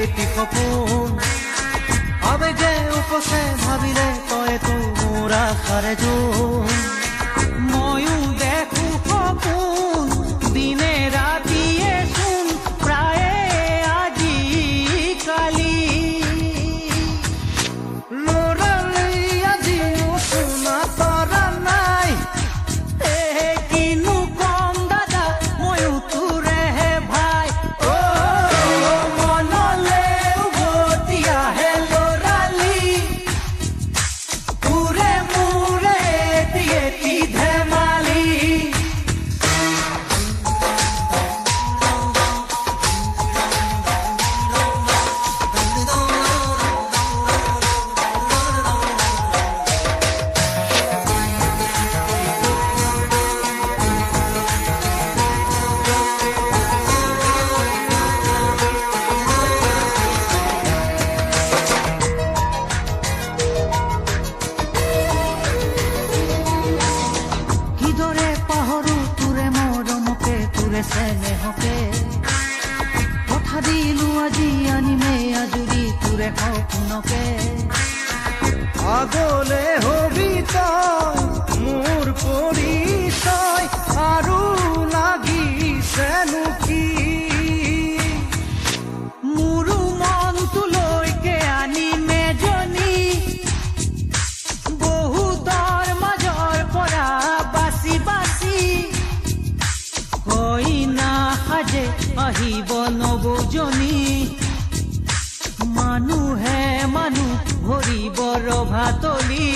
এটি সপোন আবেগে উপচে ভাবিলে তইতো মোৰ আশাৰে জোন ময়ো দেখো সপোন দিনে ৰাতিয়ে চোন প্ৰায়ে আজি কালি লৰালি আজিও শুনা তৰা নাই কিনো কম দাদা ময়ো তোৰেহে ভাই মনলে উভতি আহে লৰালি তোৰে মোৰে এটি ধেমালি কিদৰে পাহৰো তোৰে মৰমকে তোৰে চেনেহকে কথা দিলো আজি আনিমে আজুৰি তোৰে সপোনকে আগলে হবি তই মোৰ পৰিচয় আৰু লাগিছেনো কি মোৰো মনটোলৈকে আনিমে জনী বহুতৰ মাজৰ পৰা বাছি বাছি কইনা সাজে আহিব নবজনী মানুহে মানুহ ভৰিব ৰভাতলি